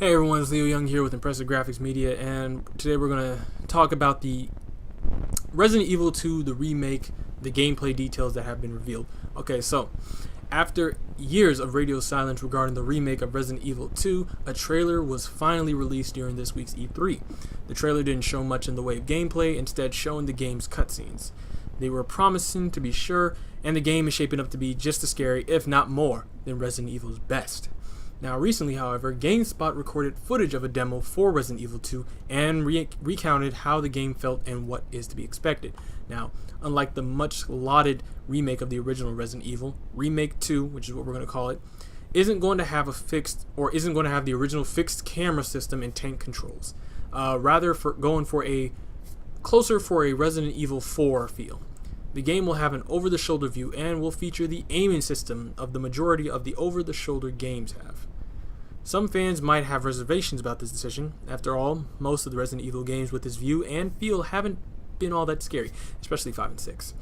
Hey everyone, it's Leo Young here with Impressive Graphics Media, and today we're going to talk about the Resident Evil 2, the remake, the gameplay details that have been revealed. Okay, so after years of radio silence regarding the remake of Resident Evil 2, a trailer was finally released during this week's E3. The trailer didn't show much in the way of gameplay, instead showing the game's cutscenes. They were promising to be sure, and the game is shaping up to be just as scary, if not more, than Resident Evil's best. Now recently, however, Gamespot recorded footage of a demo for Resident Evil 2 and recounted how the game felt and what is to be expected. Now, unlike the much lauded remake of the original Resident Evil, Remake 2, which is what we're going to call it, isn't going to have the original fixed camera system and tank controls. Rather, going for a Resident Evil 4 feel. The game will have an over-the-shoulder view and will feature the aiming system of the majority of the over-the-shoulder games have. Some fans might have reservations about this decision. After all, most of the Resident Evil games with this view and feel haven't been all that scary, especially 5 and 6.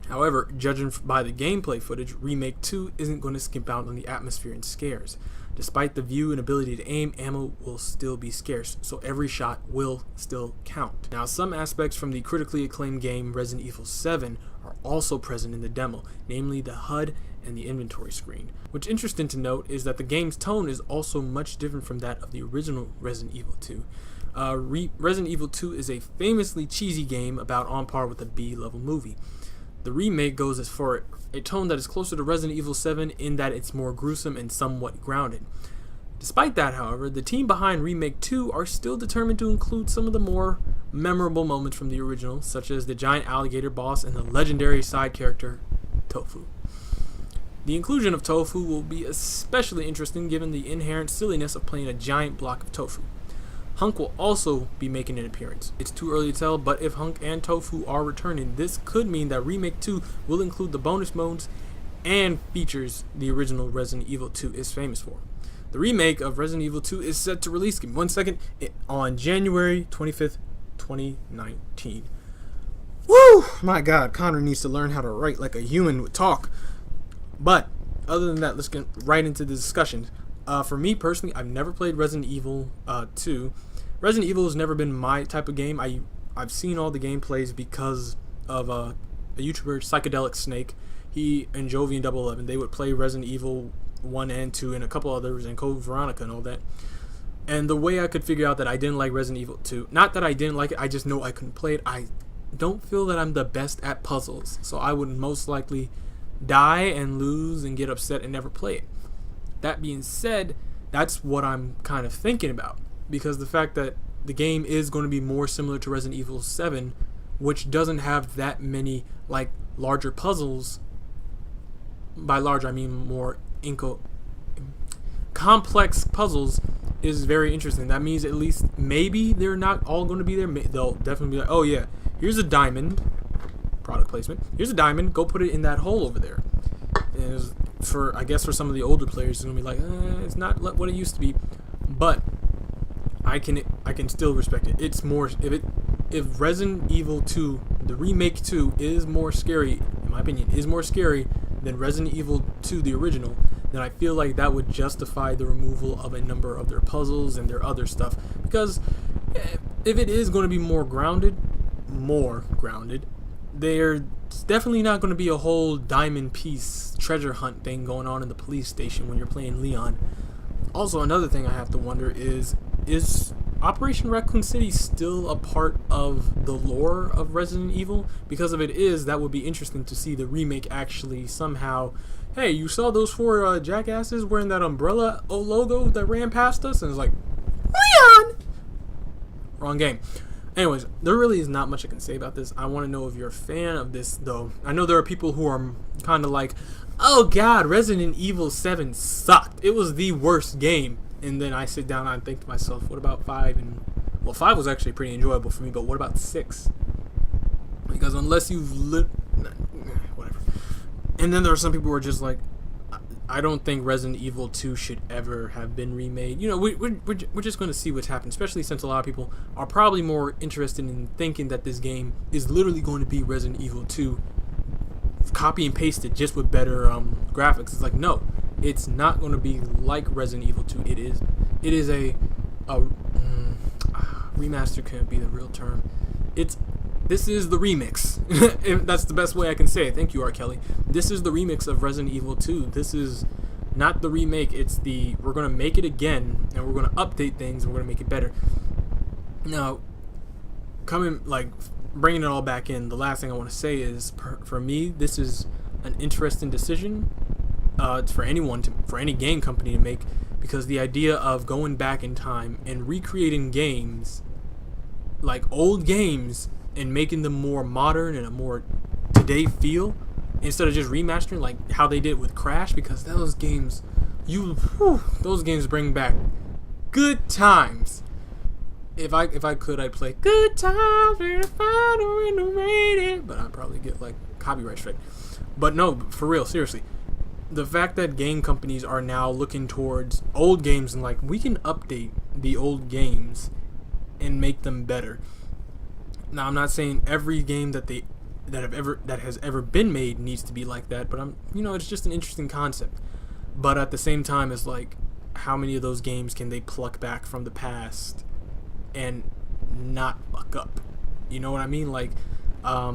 However, judging by the gameplay footage, Remake 2 isn't going to skimp out on the atmosphere and scares. Despite the view and ability to aim, ammo will still be scarce, so every shot will still count. Now, some aspects from the critically acclaimed game Resident Evil 7 are also present in the demo, namely the HUD and the inventory screen. What's interesting to note is that the game's tone is also much different from that of the original Resident Evil 2. Resident Evil 2 is a famously cheesy game about on par with a B-level movie. The remake goes for a tone that is closer to Resident Evil 7 in that it's more gruesome and somewhat grounded. Despite that, however, the team behind Remake 2 are still determined to include some of the more memorable moments from the original, such as the giant alligator boss and the legendary side character, Tofu. The inclusion of Tofu will be especially interesting given the inherent silliness of playing a giant block of tofu. Hunk will also be making an appearance. It's too early to tell, but if Hunk and Tofu are returning, this could mean that Remake 2 will include the bonus modes and features the original Resident Evil 2 is famous for. The remake of Resident Evil 2 is set to release, give me 1 second, on January 25th, 2019. Woo! My God, Connor needs to learn how to write like a human would talk. But, other than that, let's get right into the discussion. For me personally, I've never played Resident Evil 2. Resident Evil has never been my type of game. I've seen all the gameplays because of a YouTuber, Psychedelic Snake. He and Jovi and 011, they would play Resident Evil 1 and 2 and a couple others, and Code Veronica and all that. And the way I could figure out that I didn't like Resident Evil 2, not that I didn't like it, I just know I couldn't play it. I don't feel that I'm the best at puzzles, so I would most likely die and lose and get upset and never play it. That being said, that's what I'm kind of thinking about, because the fact that the game is going to be more similar to Resident Evil 7, which doesn't have that many like larger puzzles. By large I mean more complex puzzles, is very interesting. That means at least maybe they're not all going to be there. They'll definitely be like, oh yeah, here's a diamond, product placement, here's a diamond, go put it in that hole over there. And I guess for some of the older players, it's gonna be like, it's not what it used to be, but I can still respect it. It's more, if Resident Evil 2, the remake 2, is more scary, in my opinion, is more scary than Resident Evil 2, the original, then I feel like that would justify the removal of a number of their puzzles and their other stuff. Because if it is going to be more grounded, there's definitely not going to be a whole diamond piece treasure hunt thing going on in the police station when you're playing Leon. Also, another thing I have to wonder is Operation Raccoon City still a part of the lore of Resident Evil? Because if it is, that would be interesting to see the remake actually somehow, hey, you saw those 4 jackasses wearing that umbrella logo that ran past us? And it's like, Leon! Wrong game. Anyways, there really is not much I can say about this. I want to know if you're a fan of this, though. I know there are people who are kind of like, oh God, Resident Evil 7 sucked. It was the worst game. And then I sit down and I think to myself, what about 5? And well, 5 was actually pretty enjoyable for me, but what about 6? Because unless you've whatever. And then there are some people who are just like, I don't think Resident Evil 2 should ever have been remade. You know, we're just going to see what's happened, especially since a lot of people are probably more interested in thinking that this game is literally going to be Resident Evil 2 copy and paste it just with better graphics. It's like, no, it's not going to be like Resident Evil 2. it is a remaster can't be the real term. This is the remix. If that's the best way I can say it. Thank you, R. Kelly. This is the remix of Resident Evil 2. This is not the remake. We're gonna make it again, and we're gonna update things, and we're gonna make it better. Now, bringing it all back in, the last thing I want to say is, for me, this is an interesting decision for any game company to make, because the idea of going back in time and recreating games, like old games, and making them more modern and a more today feel, instead of just remastering like how they did with Crash, because those games bring back good times. If I could, I'd play Good Times when the final when the rain, but I'd probably get like copyright strike. But no, for real, seriously, the fact that game companies are now looking towards old games and like, we can update the old games and make them better. Now, I'm not saying every game that has ever been made needs to be like that, but it's just an interesting concept. But at the same time, it's like, how many of those games can they pluck back from the past and not fuck up? You know what I mean? Like, let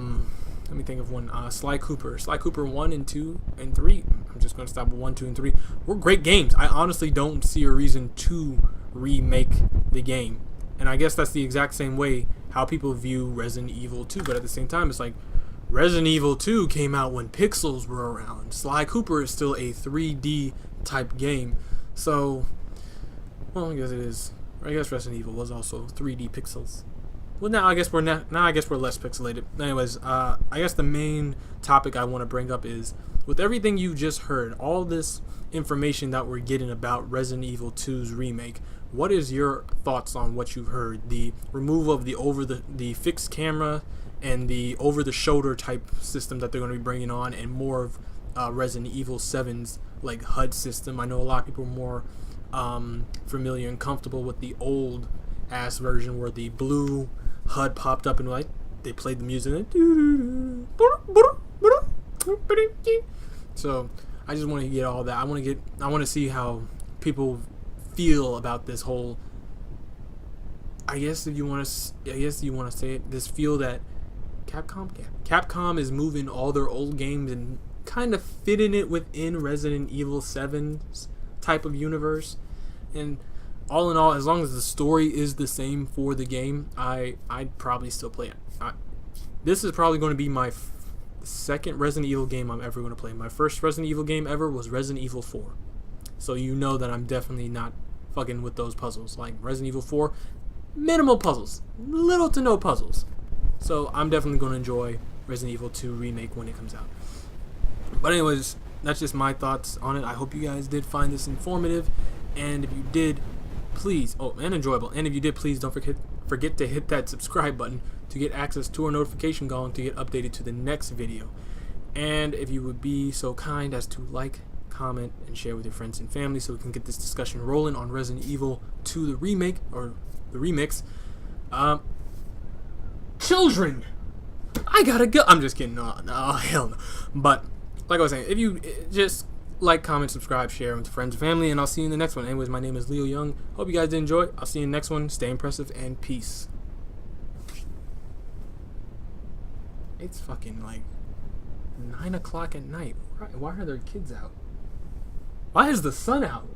me think of one. Sly Cooper 1 and 2 and 3. I'm just going to stop at 1, 2, and 3. Were great games. I honestly don't see a reason to remake the game. And I guess that's the exact same way how people view Resident Evil 2. But at the same time, it's like, Resident Evil 2 came out when pixels were around. Sly Cooper is still a 3D type game. So, well, I guess it is. I guess Resident Evil was also 3D pixels. Well, now I guess we're less pixelated. Anyways, I guess the main topic I want to bring up is, with everything you just heard, all this information that we're getting about Resident Evil 2's remake, what is your thoughts on what you've heard? The removal of the fixed camera and the over-the-shoulder type system that they're going to be bringing on, and more of Resident Evil 7's like HUD system. I know a lot of people are more familiar and comfortable with the old ass version where the blue HUD popped up and like they played the music. So I just want to get all that. I want to see how people feel about this whole. I guess you want to say it. This feel that Capcom is moving all their old games and kind of fitting it within Resident Evil 7's type of universe. And all in all, as long as the story is the same for the game, I'd probably still play it. This is probably going to be my second Resident Evil game I'm ever going to play. My first Resident Evil game ever was Resident Evil 4. So you know that I'm definitely not fucking with those puzzles. Like Resident Evil 4, minimal puzzles, little to no puzzles. So I'm definitely going to enjoy Resident Evil 2 Remake when it comes out. But anyways, that's just my thoughts on it. I hope you guys did find this informative. And if you did, please, and enjoyable. And if you did, please don't forget to hit that subscribe button to get access to our notification gong to get updated to the next video. And if you would be so kind as to like, comment, and share with your friends and family so we can get this discussion rolling on Resident Evil 2 the remake, or the remix. Children! I gotta go. I'm just kidding. No, hell no. But, like I was saying, if you just like, comment, subscribe, share with friends and family, and I'll see you in the next one. Anyways, my name is Leo Young. Hope you guys did enjoy. I'll see you in the next one. Stay impressive and peace. It's fucking like 9 o'clock at night. Why are there kids out? Why is the sun out?